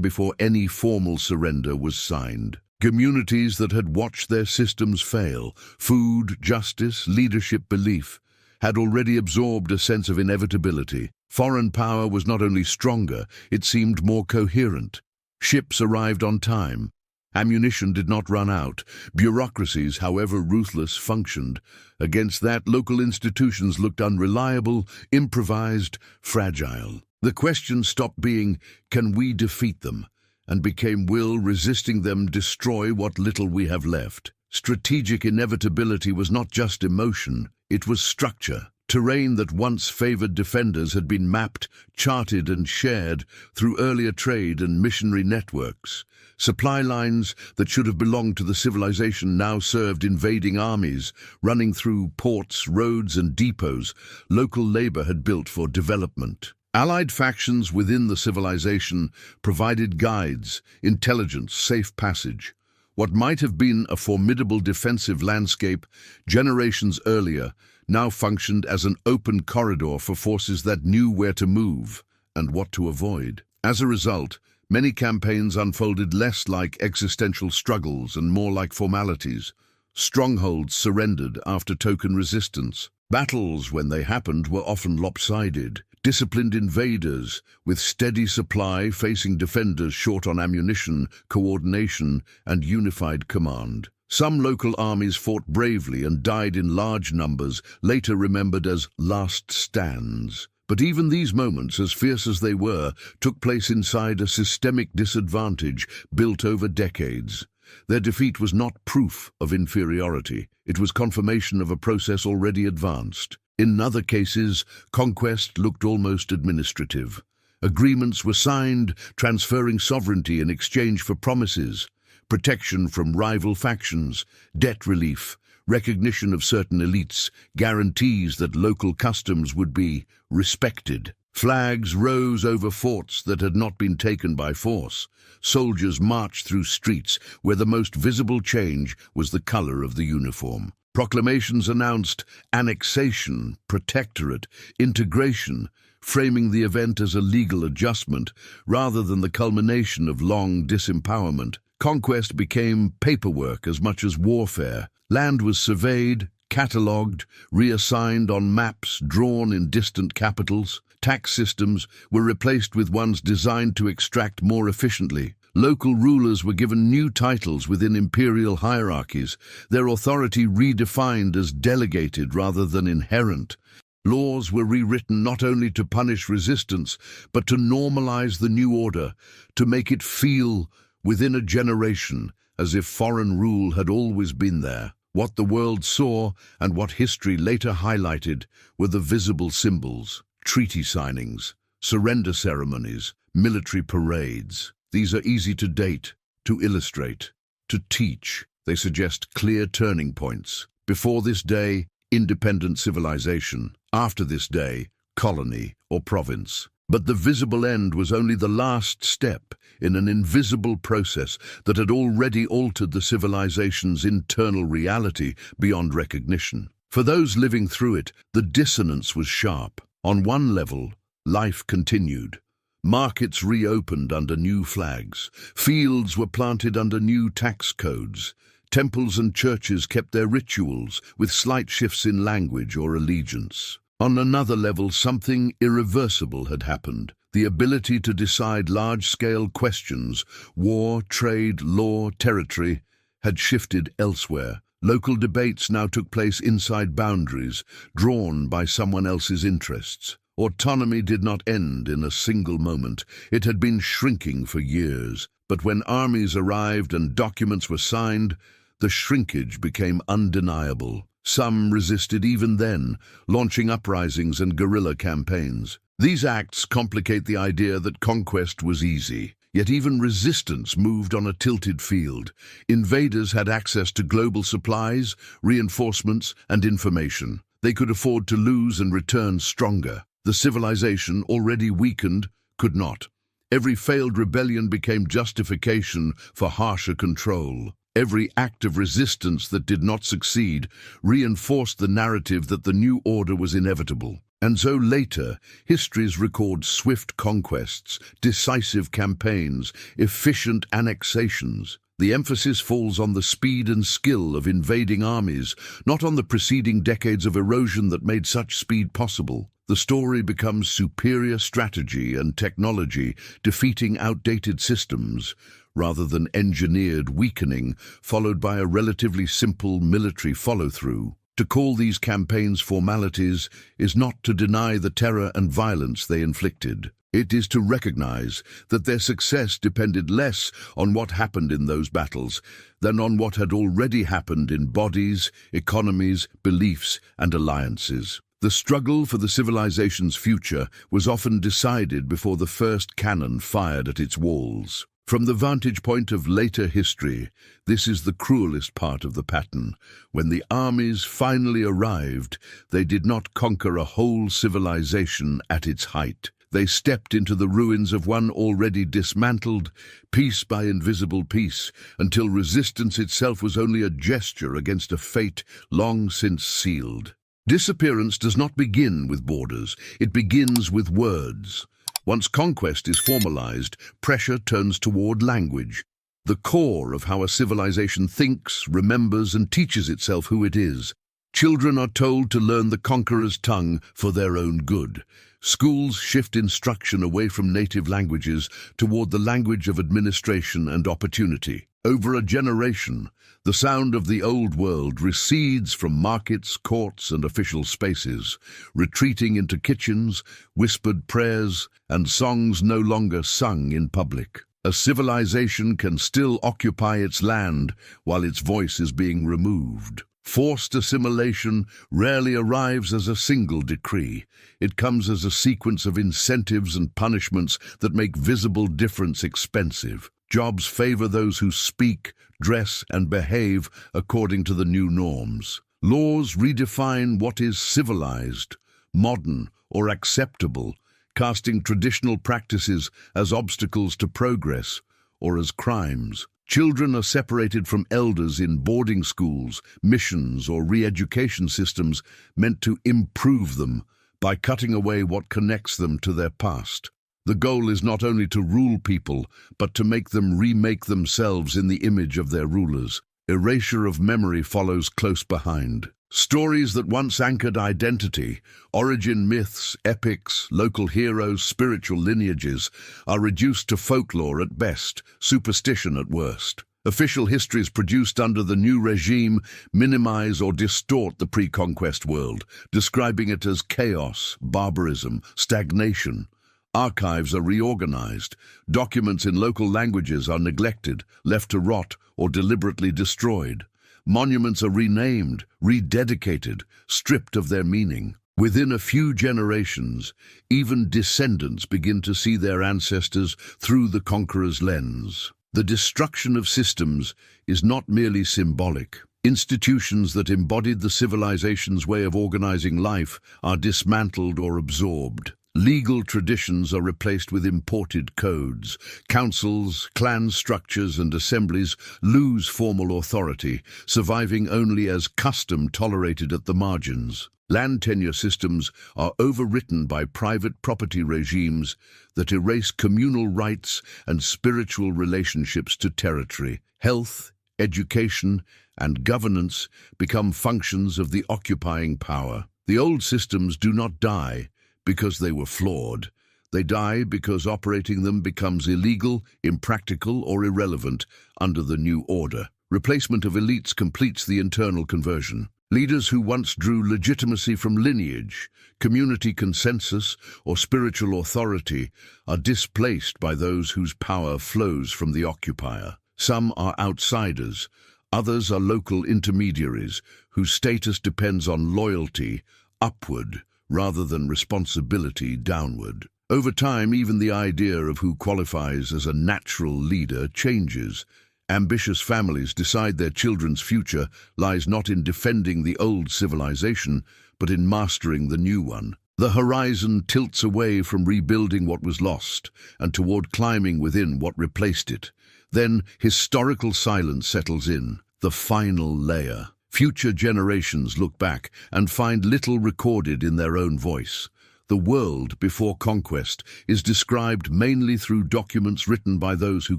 before any formal surrender was signed. Communities that had watched their systems fail, food, justice, leadership, belief, had already absorbed a sense of inevitability. Foreign power was not only stronger, it seemed more coherent. Ships arrived on time. Ammunition did not run out. Bureaucracies, however ruthless, functioned. Against that, local institutions looked unreliable, improvised, fragile. The question stopped being, can we defeat them? And became, will resisting them destroy what little we have left? Strategic inevitability was not just emotion, it was structure. Terrain that once favored defenders had been mapped, charted and shared through earlier trade and missionary networks. Supply lines that should have belonged to the civilization now served invading armies, running through ports, roads and depots local labor had built for development. Allied factions within the civilization provided guides, intelligence, safe passage. What might have been a formidable defensive landscape generations earlier now functioned as an open corridor for forces that knew where to move and what to avoid. As a result, many campaigns unfolded less like existential struggles and more like formalities. Strongholds surrendered after token resistance. Battles, when they happened, were often lopsided. disciplined invaders with steady supply facing defenders short on ammunition, coordination, and unified command. Some local armies fought bravely and died in large numbers, later remembered as last stands. But even these moments, as fierce as they were, took place inside a systemic disadvantage built over decades. Their defeat was not proof of inferiority. It was confirmation of a process already advanced. In other cases, conquest looked almost administrative. Agreements were signed, transferring sovereignty in exchange for promises, protection from rival factions, debt relief, recognition of certain elites, guarantees that local customs would be respected. Flags rose over forts that had not been taken by force. Soldiers marched through streets where the most visible change was the color of the uniform. Proclamations announced annexation, protectorate, integration, framing the event as a legal adjustment rather than the culmination of long disempowerment. Conquest became paperwork as much as warfare. Land was surveyed, catalogued, reassigned on maps drawn in distant capitals. Tax systems were replaced with ones designed to extract more efficiently. Local rulers were given new titles within imperial hierarchies, their authority redefined as delegated rather than inherent. Laws were rewritten not only to punish resistance, but to normalize the new order, to make it feel, within a generation, as if foreign rule had always been there. What the world saw, and what history later highlighted, were the visible symbols: treaty signings, surrender ceremonies, military parades. These are easy to date, to illustrate, to teach. They suggest clear turning points. Before this day, independent civilization. After this day, colony or province. But the visible end was only the last step in an invisible process that had already altered the civilization's internal reality beyond recognition. For those living through it, the dissonance was sharp. On one level, life continued. Markets reopened under new flags. Fields were planted under new tax codes. Temples and churches kept their rituals with slight shifts in language or allegiance. On another level, something irreversible had happened. The ability to decide large-scale questions, war, trade, law, territory, had shifted elsewhere. Local debates now took place inside boundaries, drawn by someone else's interests. Autonomy did not end in a single moment. It had been shrinking for years. But when armies arrived and documents were signed, the shrinkage became undeniable. Some resisted even then, launching uprisings and guerrilla campaigns. These acts complicate the idea that conquest was easy. Yet even resistance moved on a tilted field. Invaders had access to global supplies, reinforcements, and information. They could afford to lose and return stronger. The civilization, already weakened, could not. Every failed rebellion became justification for harsher control. Every act of resistance that did not succeed reinforced the narrative that the new order was inevitable. And so later, histories record swift conquests, decisive campaigns, efficient annexations. The emphasis falls on the speed and skill of invading armies, not on the preceding decades of erosion that made such speed possible. The story becomes superior strategy and technology, defeating outdated systems, rather than engineered weakening, followed by a relatively simple military follow-through. To call these campaigns formalities is not to deny the terror and violence they inflicted. It is to recognize that their success depended less on what happened in those battles than on what had already happened in bodies, economies, beliefs, and alliances. The struggle for the civilization's future was often decided before the first cannon fired at its walls. From the vantage point of later history, this is the cruelest part of the pattern. When the armies finally arrived, they did not conquer a whole civilization at its height. They stepped into the ruins of one already dismantled, piece by invisible piece, until resistance itself was only a gesture against a fate long since sealed. Disappearance does not begin with borders, it begins with words. Once conquest is formalized, pressure turns toward language, the core of how a civilization thinks, remembers, and teaches itself who it is. Children are told to learn the conqueror's tongue for their own good. Schools shift instruction away from native languages toward the language of administration and opportunity. Over a generation, the sound of the old world recedes from markets, courts, and official spaces, retreating into kitchens, whispered prayers, and songs no longer sung in public. A civilization can still occupy its land while its voice is being removed. Forced assimilation rarely arrives as a single decree. It comes as a sequence of incentives and punishments that make visible difference expensive. Jobs favor those who speak, dress, and behave according to the new norms. Laws redefine what is civilized, modern, or acceptable, casting traditional practices as obstacles to progress or as crimes. Children are separated from elders in boarding schools, missions, or re-education systems meant to improve them by cutting away what connects them to their past. The goal is not only to rule people, but to make them remake themselves in the image of their rulers. Erasure of memory follows close behind. Stories that once anchored identity, origin myths, epics, local heroes, spiritual lineages, are reduced to folklore at best, superstition at worst. Official histories produced under the new regime minimize or distort the pre-conquest world, describing it as chaos, barbarism, stagnation. Archives are reorganized. Documents in local languages are neglected, left to rot, or deliberately destroyed. Monuments are renamed, rededicated, stripped of their meaning. Within a few generations, even descendants begin to see their ancestors through the conqueror's lens. The destruction of systems is not merely symbolic. Institutions that embodied the civilization's way of organizing life are dismantled or absorbed. Legal traditions are replaced with imported codes. Councils, clan structures, and assemblies lose formal authority, surviving only as custom tolerated at the margins. Land tenure systems are overwritten by private property regimes that erase communal rights and spiritual relationships to territory. Health, education, and governance become functions of the occupying power. The old systems do not die because they were flawed. They die because operating them becomes illegal, impractical, or irrelevant under the new order. Replacement of elites completes the internal conversion. Leaders who once drew legitimacy from lineage, community consensus, or spiritual authority are displaced by those whose power flows from the occupier. Some are outsiders, others are local intermediaries whose status depends on loyalty upward rather than responsibility downward. Over time, even the idea of who qualifies as a natural leader changes. Ambitious families decide their children's future lies not in defending the old civilization, but in mastering the new one. The horizon tilts away from rebuilding what was lost and toward climbing within what replaced it. Then historical silence settles in, the final layer. Future generations look back and find little recorded in their own voice. The world before conquest is described mainly through documents written by those who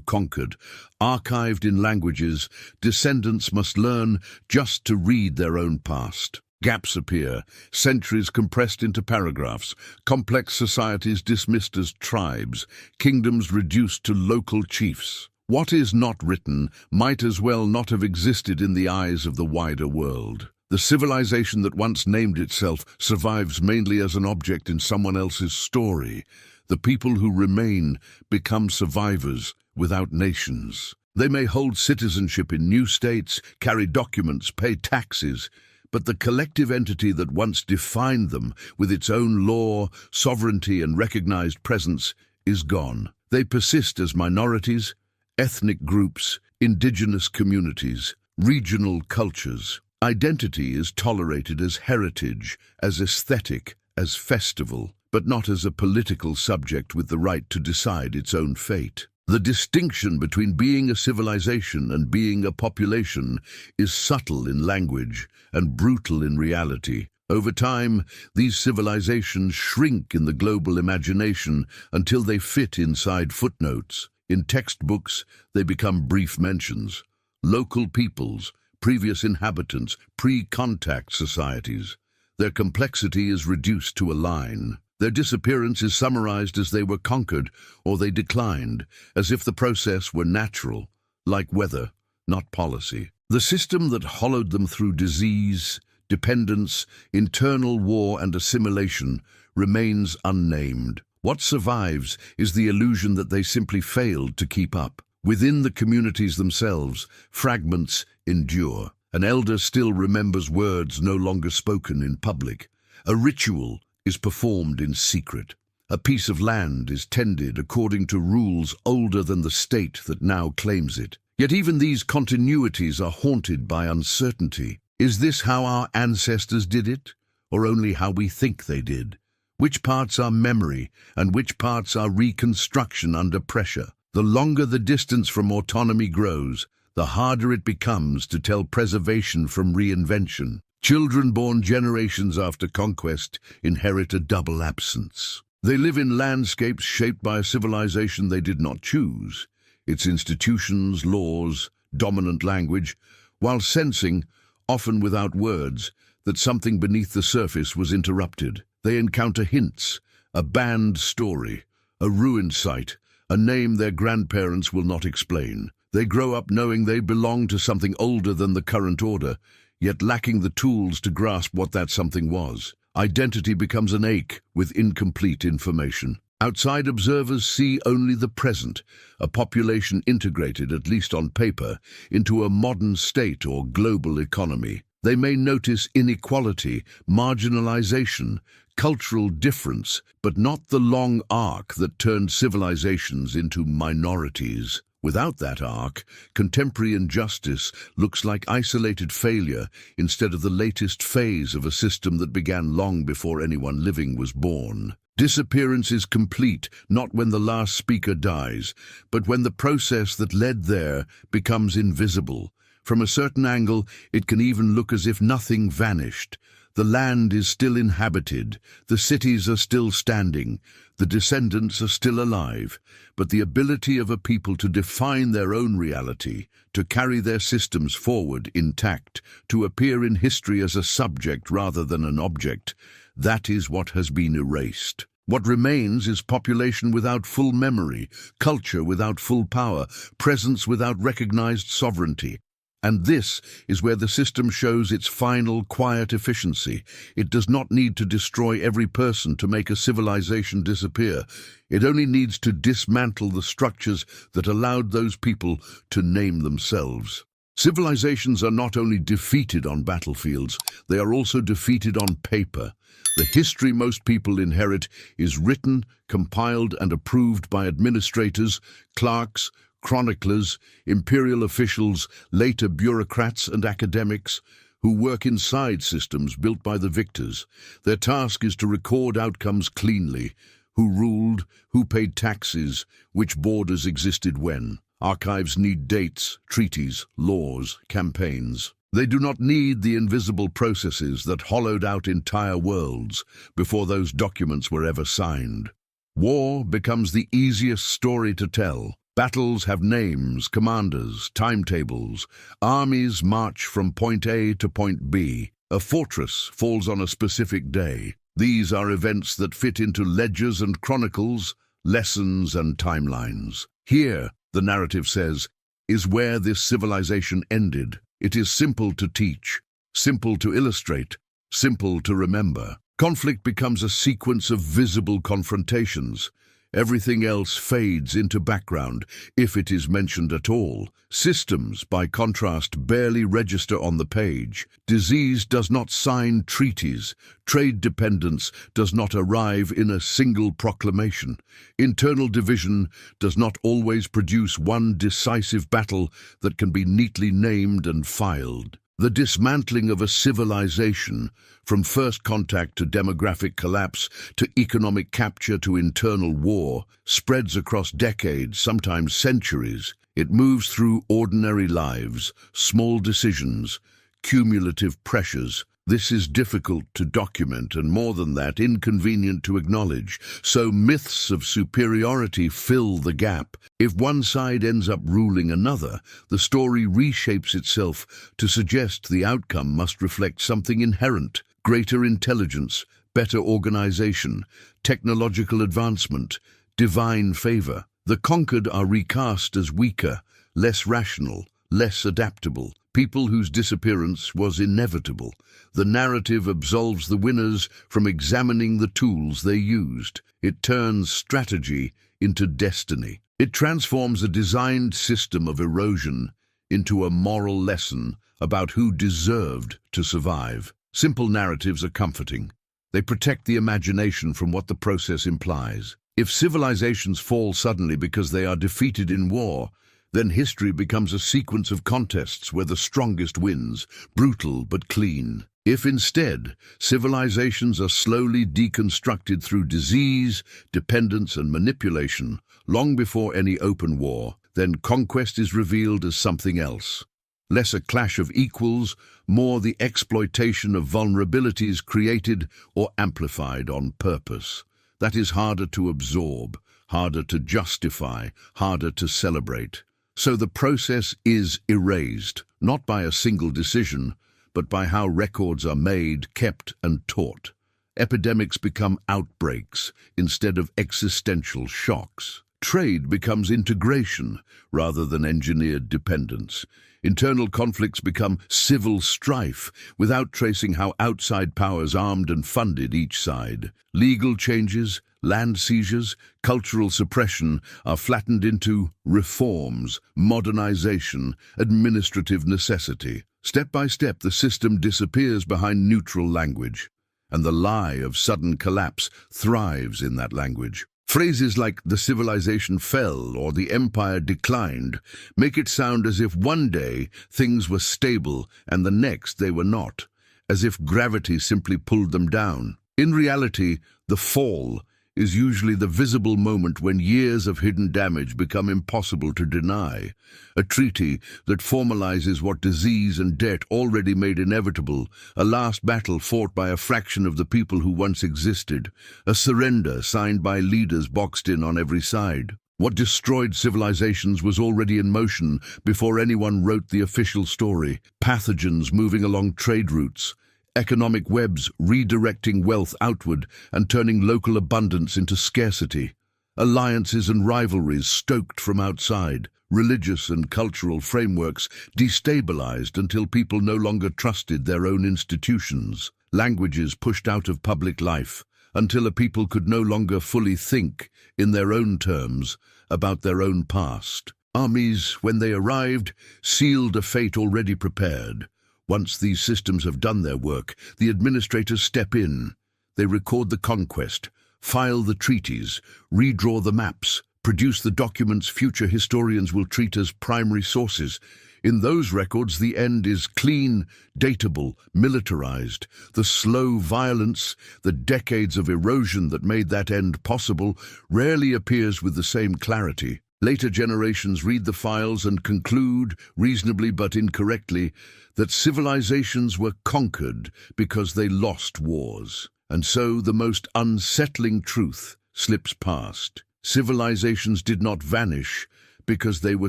conquered. Archived in languages, descendants must learn just to read their own past. Gaps appear, centuries compressed into paragraphs, complex societies dismissed as tribes, kingdoms reduced to local chiefs. What is not written might as well not have existed in the eyes of the wider world. The civilization that once named itself survives mainly as an object in someone else's story. The people who remain become survivors without nations. They may hold citizenship in new states, carry documents, pay taxes, but the collective entity that once defined them with its own law, sovereignty, and recognized presence is gone. They persist as minorities, ethnic groups, indigenous communities, regional cultures. Identity is tolerated as heritage, as aesthetic, as festival, but not as a political subject with the right to decide its own fate. The distinction between being a civilization and being a population is subtle in language and brutal in reality. Over time, these civilizations shrink in the global imagination until they fit inside footnotes. In textbooks, they become brief mentions. Local peoples, previous inhabitants, pre-contact societies. Their complexity is reduced to a line. Their disappearance is summarized as they were conquered or they declined, as if the process were natural, like weather, not policy. The system that hollowed them through disease, dependence, internal war and assimilation remains unnamed. What survives is the illusion that they simply failed to keep up. Within the communities themselves, fragments endure. An elder still remembers words no longer spoken in public. A ritual is performed in secret. A piece of land is tended according to rules older than the state that now claims it. Yet even these continuities are haunted by uncertainty. Is this how our ancestors did it, or only how we think they did? Which parts are memory, and which parts are reconstruction under pressure? The longer the distance from autonomy grows, the harder it becomes to tell preservation from reinvention. Children born generations after conquest inherit a double absence. They live in landscapes shaped by a civilization they did not choose, its institutions, laws, dominant language, while sensing, often without words, that something beneath the surface was interrupted. They encounter hints, a banned story, a ruined site, a name their grandparents will not explain. They grow up knowing they belong to something older than the current order, yet lacking the tools to grasp what that something was. Identity becomes an ache with incomplete information. Outside observers see only the present, a population integrated, at least on paper, into a modern state or global economy. They may notice inequality, marginalization, cultural difference, but not the long arc that turned civilizations into minorities. Without that arc, contemporary injustice looks like isolated failure instead of the latest phase of a system that began long before anyone living was born. Disappearance is complete not when the last speaker dies, but when the process that led there becomes invisible. From a certain angle, it can even look as if nothing vanished. The land is still inhabited, the cities are still standing, the descendants are still alive, but the ability of a people to define their own reality, to carry their systems forward intact, to appear in history as a subject rather than an object, that is what has been erased. What remains is population without full memory, culture without full power, presence without recognized sovereignty. And this is where the system shows its final, quiet efficiency. It does not need to destroy every person to make a civilization disappear. It only needs to dismantle the structures that allowed those people to name themselves. Civilizations are not only defeated on battlefields, they are also defeated on paper. The history most people inherit is written, compiled, and approved by administrators, clerks, chroniclers, imperial officials, later bureaucrats and academics who work inside systems built by the victors. Their task is to record outcomes cleanly: who ruled, who paid taxes, which borders existed when. Archives need dates, treaties, laws, campaigns. They do not need the invisible processes that hollowed out entire worlds before those documents were ever signed. War becomes the easiest story to tell. Battles have names, commanders, timetables. Armies march from point A to point B. A fortress falls on a specific day. These are events that fit into ledgers and chronicles, lessons and timelines. Here, the narrative says, is where this civilization ended. It is simple to teach, simple to illustrate, simple to remember. Conflict becomes a sequence of visible confrontations. Everything else fades into background, if it is mentioned at all. Systems, by contrast, barely register on the page. Disease does not sign treaties. Trade dependence does not arrive in a single proclamation. Internal division does not always produce one decisive battle that can be neatly named and filed. The dismantling of a civilization, from first contact to demographic collapse, to economic capture to internal war, spreads across decades, sometimes centuries. It moves through ordinary lives, small decisions, cumulative pressures, This is difficult to document and, more than that, inconvenient to acknowledge, so myths of superiority fill the gap. If one side ends up ruling another, the story reshapes itself to suggest the outcome must reflect something inherent: greater intelligence, better organization, technological advancement, divine favor. The conquered are recast as weaker, less rational, less adaptable, people whose disappearance was inevitable. The narrative absolves the winners from examining the tools they used. It turns strategy into destiny. It transforms a designed system of erosion into a moral lesson about who deserved to survive. Simple narratives are comforting. They protect the imagination from what the process implies. If civilizations fall suddenly because they are defeated in war, then history becomes a sequence of contests where the strongest wins, brutal but clean. If instead, civilizations are slowly deconstructed through disease, dependence and manipulation, long before any open war, then conquest is revealed as something else. Less a clash of equals, more the exploitation of vulnerabilities created or amplified on purpose. That is harder to absorb, harder to justify, harder to celebrate. So the process is erased, not by a single decision, but by how records are made, kept, and taught. Epidemics become outbreaks instead of existential shocks. Trade becomes integration rather than engineered dependence. Internal conflicts become civil strife without tracing how outside powers armed and funded each side. Legal changes, land seizures, cultural suppression are flattened into reforms, modernization, administrative necessity. Step by step, the system disappears behind neutral language, and the lie of sudden collapse thrives in that language. Phrases like "the civilization fell" or "the empire declined" make it sound as if one day things were stable and the next they were not, as if gravity simply pulled them down. In reality, the fall is usually the visible moment when years of hidden damage become impossible to deny. A treaty that formalizes what disease and debt already made inevitable, a last battle fought by a fraction of the people who once existed, a surrender signed by leaders boxed in on every side. What destroyed civilizations was already in motion before anyone wrote the official story. Pathogens moving along trade routes, economic webs redirecting wealth outward and turning local abundance into scarcity. Alliances and rivalries stoked from outside. Religious and cultural frameworks destabilized until people no longer trusted their own institutions. Languages pushed out of public life until a people could no longer fully think, in their own terms, about their own past. Armies, when they arrived, sealed a fate already prepared. Once these systems have done their work, the administrators step in. They record the conquest, file the treaties, redraw the maps, produce the documents future historians will treat as primary sources. In those records, the end is clean, datable, militarized. The slow violence, the decades of erosion that made that end possible, rarely appears with the same clarity. Later generations read the files and conclude, reasonably but incorrectly, that civilizations were conquered because they lost wars. And so the most unsettling truth slips past. Civilizations did not vanish because they were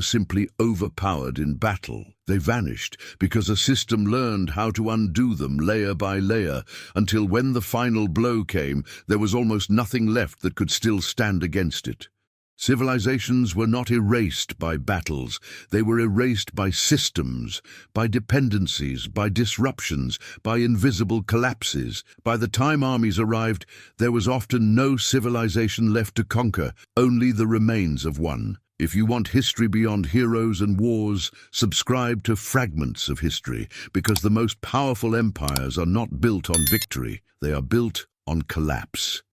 simply overpowered in battle. They vanished because a system learned how to undo them layer by layer, until when the final blow came, there was almost nothing left that could still stand against it. Civilizations were not erased by battles. They were erased by systems, by dependencies, by disruptions, by invisible collapses. By the time armies arrived, there was often no civilization left to conquer, only the remains of one. If you want history beyond heroes and wars, subscribe to Fragments of History, because the most powerful empires are not built on victory. They are built on collapse.